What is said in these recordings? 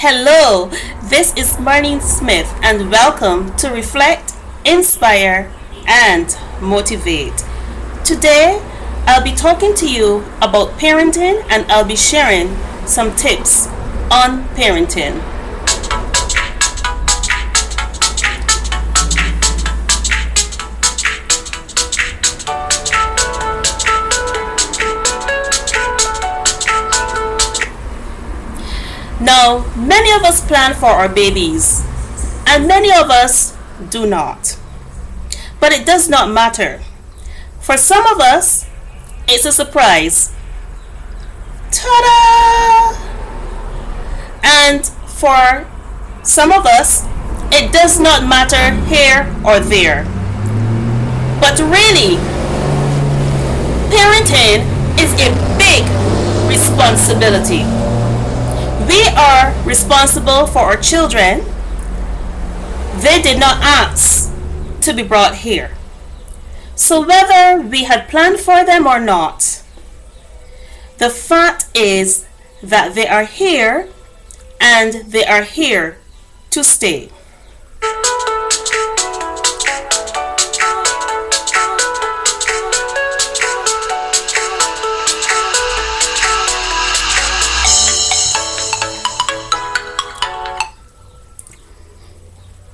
Hello, this is Marleen Smith and welcome to Reflect, Inspire and Motivate. Today, I'll be talking to you about parenting and I'll be sharing some tips on parenting. Now, many of us plan for our babies, and many of us do not. But it does not matter. For some of us, it's a surprise. Ta-da! And for some of us, it does not matter here or there. But really, parenting is a big responsibility. We are responsible for our children. They did not ask to be brought here. So whether we had planned for them or not, the fact is that they are here and they are here to stay.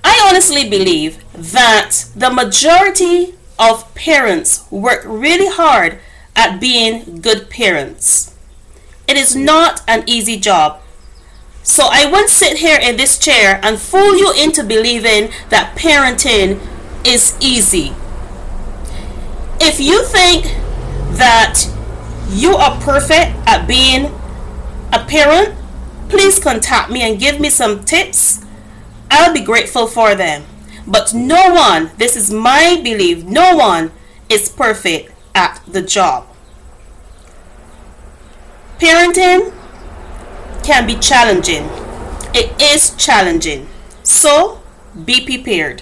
I honestly believe that the majority of parents work really hard at being good parents. It is not an easy job. So I won't sit here in this chair and fool you into believing that parenting is easy. If you think that you are perfect at being a parent, please contact me and give me some tips. I'll be grateful for them. But no one, this is my belief, no one is perfect at the job. Parenting can be challenging. It is challenging. So be prepared.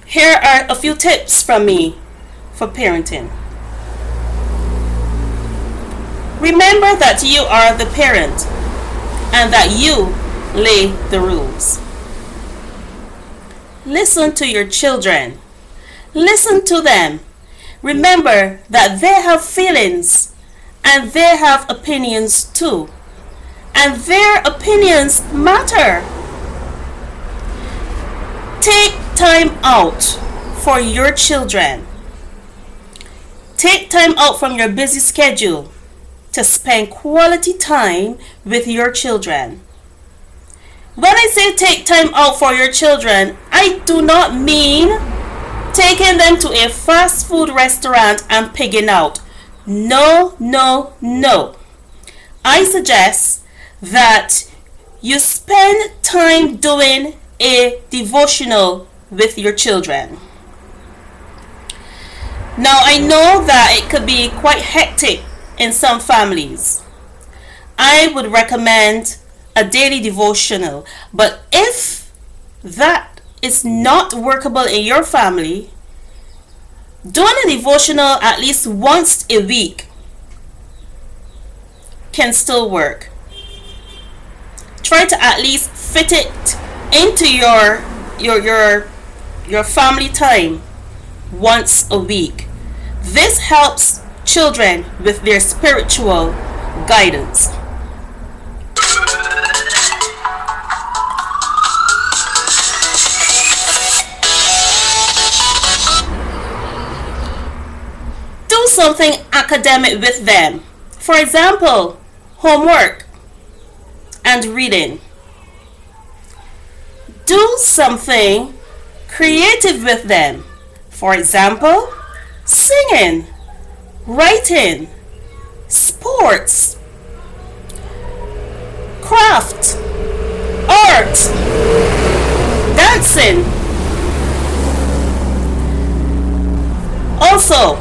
Here are a few tips from me for parenting. Remember that you are the parent and that you lay the rules. Listen to your children. Listen to them. Remember that they have feelings and they have opinions too. And their opinions matter. Take time out for your children. Take time out from your busy schedule to spend quality time with your children. When I say take time out for your children, I do not mean taking them to a fast food restaurant and pigging out. No, no, no. I suggest that you spend time doing a devotional with your children. Now, I know that it could be quite hectic in some families. I would recommend a daily devotional, but if that is not workable in your family, doing a devotional at least once a week can still work. Try to at least fit it into your family time once a week. This helps children with their spiritual guidance. Do something academic with them. For example, homework and reading. Do something creative with them. For example, singing, writing, sports, craft, art, dancing. Also,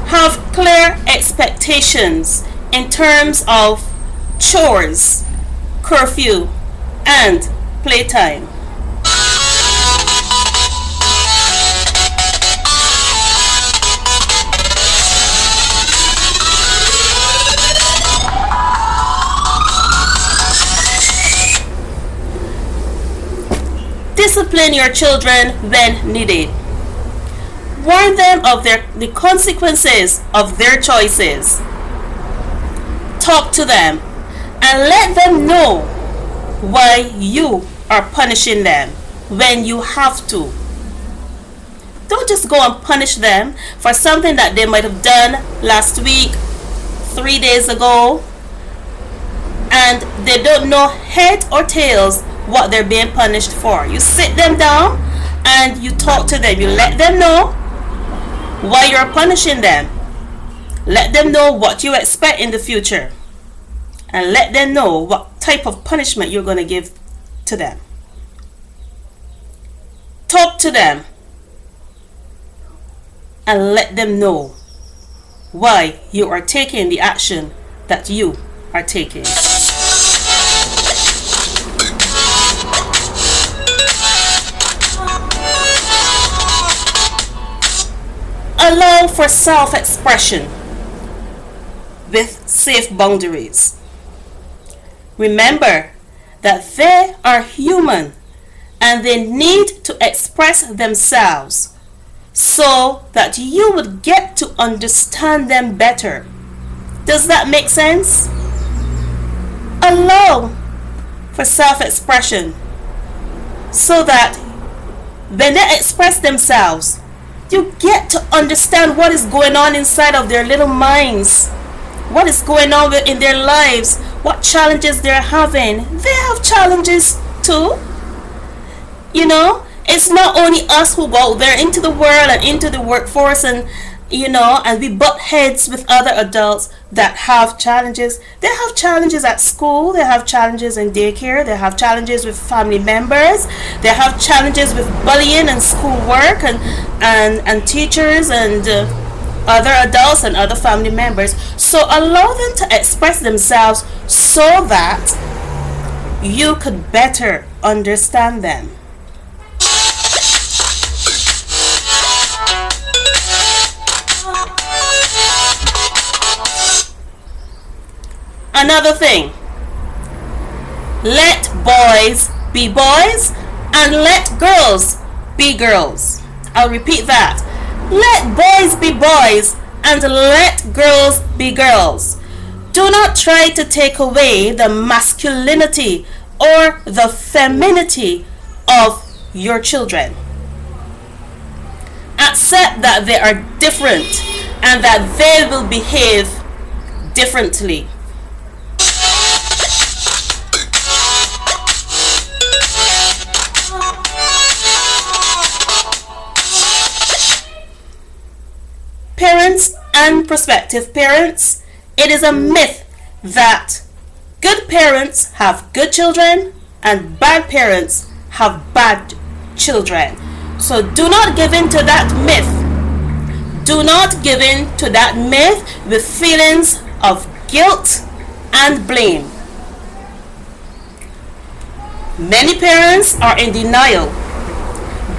have clear expectations in terms of chores, curfew, and playtime. Discipline your children when needed. Warn them of the consequences of their choices. Talk to them and let them know why you are punishing them when you have to. Don't just go and punish them for something that they might have done last week, 3 days ago, and they don't know head or tails what they're being punished for. You sit them down and you talk to them. You let them know why you're punishing them. Let them know what you expect in the future. And let them know what type of punishment you're going to give to them. Talk to them and let them know why you are taking the action that you are taking. Allow for self-expression with safe boundaries. Remember that they are human and they need to express themselves so that you would get to understand them better. Does that make sense? Allow for self-expression so that when they express themselves, you get to understand what is going on inside of their little minds, what is going on in their lives, what challenges they're having. They have challenges too. You know, it's not only us who go out there into the world and into the workforce and and we butt heads with other adults that have challenges. They have challenges at school, they have challenges in daycare, they have challenges with family members, they have challenges with bullying and schoolwork and teachers and other adults and other family members. So allow them to express themselves so that you could better understand them. Another thing, let boys be boys and let girls be girls. I'll repeat that. Let boys be boys and let girls be girls. Do not try to take away the masculinity or the femininity of your children. Accept that they are different and that they will behave differently. Parents and prospective parents, it is a myth that good parents have good children and bad parents have bad children. So do not give in to that myth. Do not give in to that myth with feelings of guilt and blame. Many parents are in denial.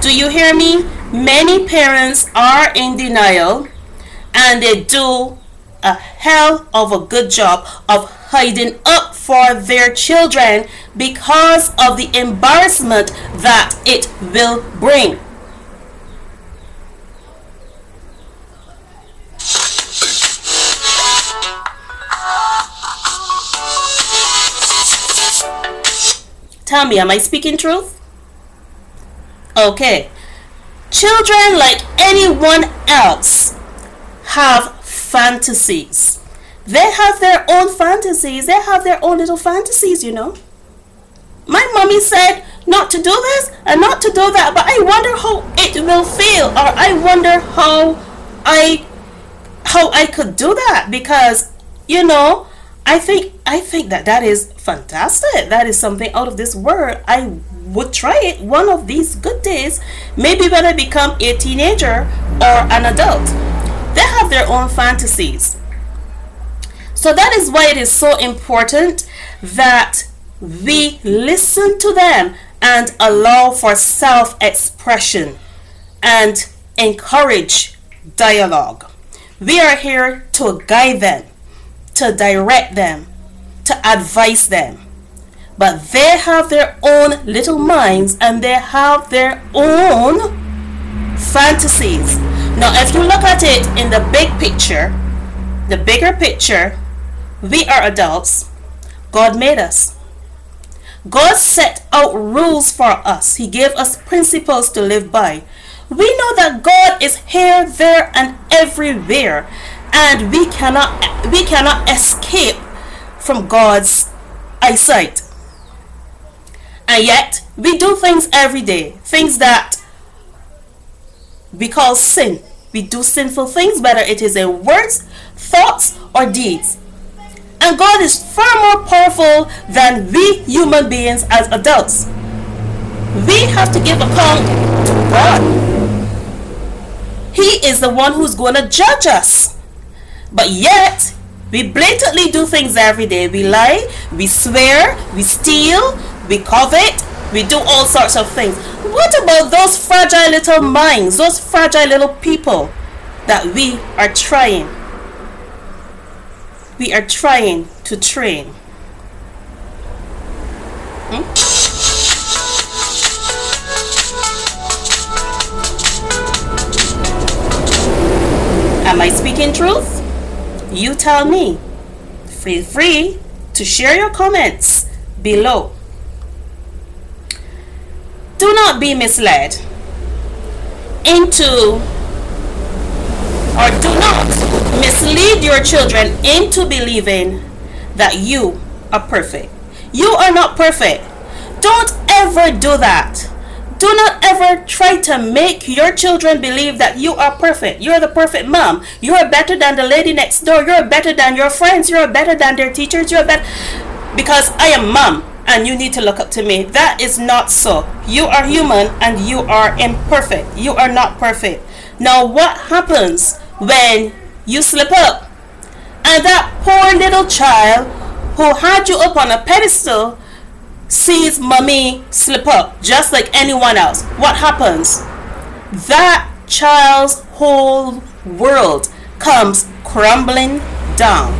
Do you hear me? Many parents are in denial. And they do a hell of a good job of hiding up for their children because of the embarrassment that it will bring. Tell me, am I speaking truth? Okay. Children, like anyone else, have fantasies. They have their own fantasies. They have their own little fantasies, you know. My mommy said not to do this and not to do that, but I wonder how it will feel, or I wonder how I could do that, because I think that is fantastic. That is something out of this world. I would try it one of these good days, maybe when I become a teenager or an adult. They have their own fantasies. So that is why it is so important that we listen to them and allow for self-expression and encourage dialogue. We are here to guide them, to direct them, to advise them. but they have their own little minds and they have their own fantasies. Now, if you look at it in the big picture, the bigger picture, we are adults. God made us. God set out rules for us. He gave us principles to live by. We know that God is here, there, and everywhere, and we cannot escape from God's eyesight. And yet, we do things every day, things that we call sin. We do sinful things, whether it is in words, thoughts, or deeds. And God is far more powerful than we human beings as adults. We have to give account to God. He is the one who's going to judge us. But yet, we blatantly do things every day. We lie, we swear, we steal, we covet, we do all sorts of things. What about those fragile little minds, those fragile little people that we are trying? We are trying to train. Am I speaking truth? You tell me. Feel free to share your comments below. Do not be misled into, or do not mislead your children into believing that you are perfect. You are not perfect. Don't ever do that. Do not ever try to make your children believe that you are perfect. You're the perfect mom. You are better than the lady next door. You're better than your friends. You're better than their teachers. You're better because I am mom and you need to look up to me. That is not so. You are human and you are imperfect. You are not perfect. Now what happens when you slip up and that poor little child who had you up on a pedestal sees mommy slip up just like anyone else? What happens? That child's whole world comes crumbling down.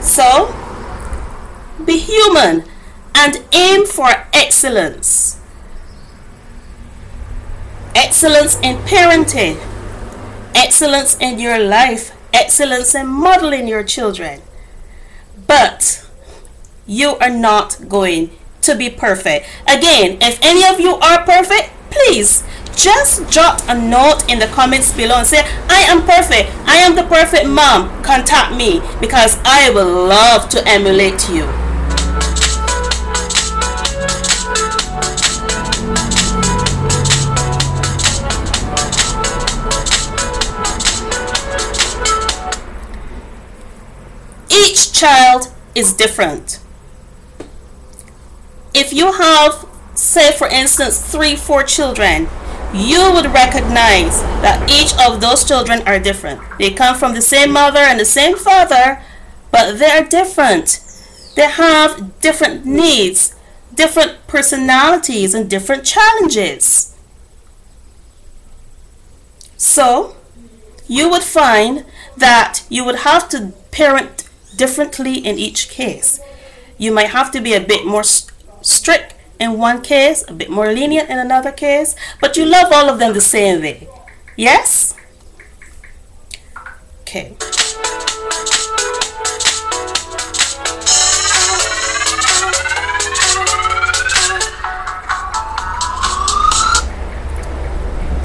So, be human and aim for excellence. Excellence in parenting, excellence in your life, excellence in modeling your children. But you are not going to be perfect. Again, if any of you are perfect, please just jot a note in the comments below and say, I am perfect. I am the perfect mom. Contact me because I will love to emulate you. Each child is different. If you have, say for instance, 3-4 children, you would recognize that each of those children are different. They come from the same mother and the same father, but they are different. They have different needs, different personalities, and different challenges. So, you would find that you would have to parent differently in each case. You might have to be a bit more strict in one case, a bit more lenient in another case, but you love all of them the same way. Yes? Okay.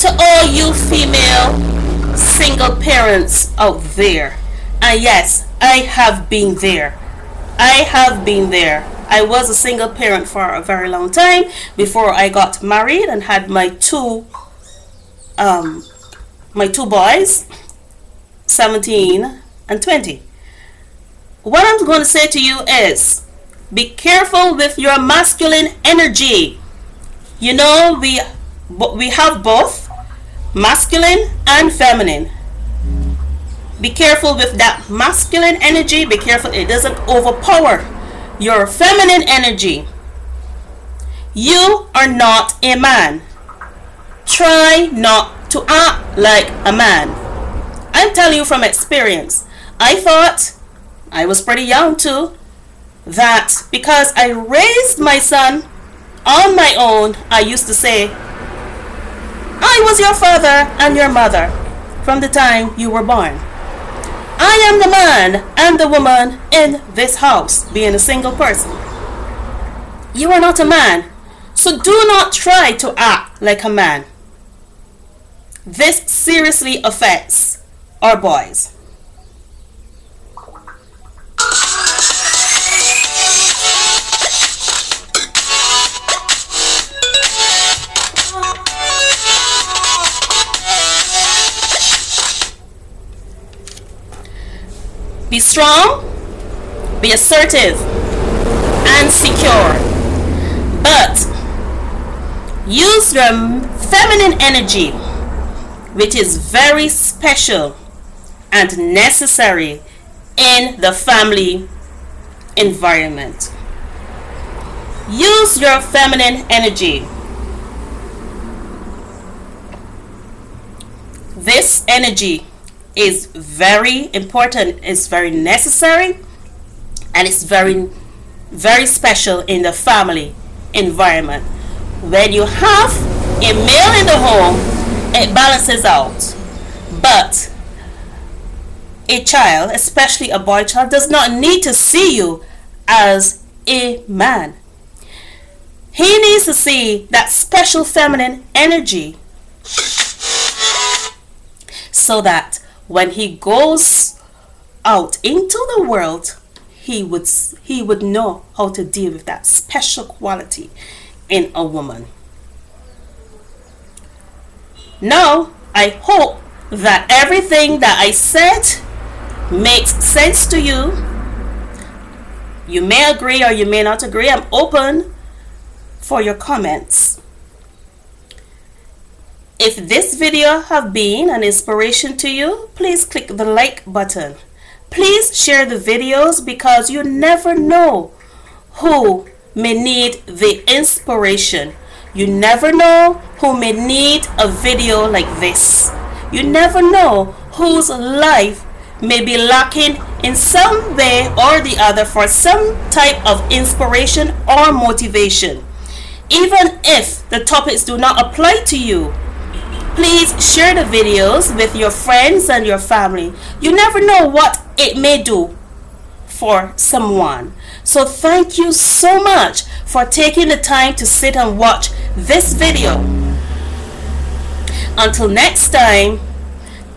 To all you female single parents out there, and yes, I have been there. I have been there. I was a single parent for a very long time before I got married and had my two boys, 17 and 20. What I'm going to say to you is, be careful with your masculine energy. You know, we have both masculine and feminine. Be careful with that masculine energy. Be careful it doesn't overpower your feminine energy. You are not a man. try not to act like a man. I'm telling you from experience. I thought, I was pretty young too, that because I raised my son on my own, I used to say, I was your father and your mother from the time you were born. I am the man and the woman in this house, being a single person. You are not a man, so do not try to act like a man. This seriously affects our boys. Be strong, be assertive, and secure. But use your feminine energy, which is very special and necessary in the family environment. Use your feminine energy. This energy is very important, it's very necessary, and it's very, very special in the family environment. When you have a male in the home, it balances out. But a child, especially a boy child, does not need to see you as a man. He needs to see that special feminine energy, so that when he goes out into the world, he would know how to deal with that special quality in a woman. Now, I hope that everything that I said makes sense to you. You may agree or you may not agree. I'm open for your comments. If this video have been an inspiration to you, please click the like button. Please share the videos, because you never know who may need the inspiration. You never know who may need a video like this. You never know whose life may be lacking in some way or the other for some type of inspiration or motivation. Even if the topics do not apply to you, please share the videos with your friends and your family. You never know what it may do for someone. So thank you so much for taking the time to sit and watch this video. Until next time,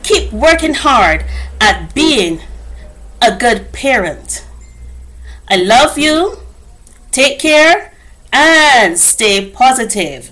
keep working hard at being a good parent. I love you. Take care and stay positive.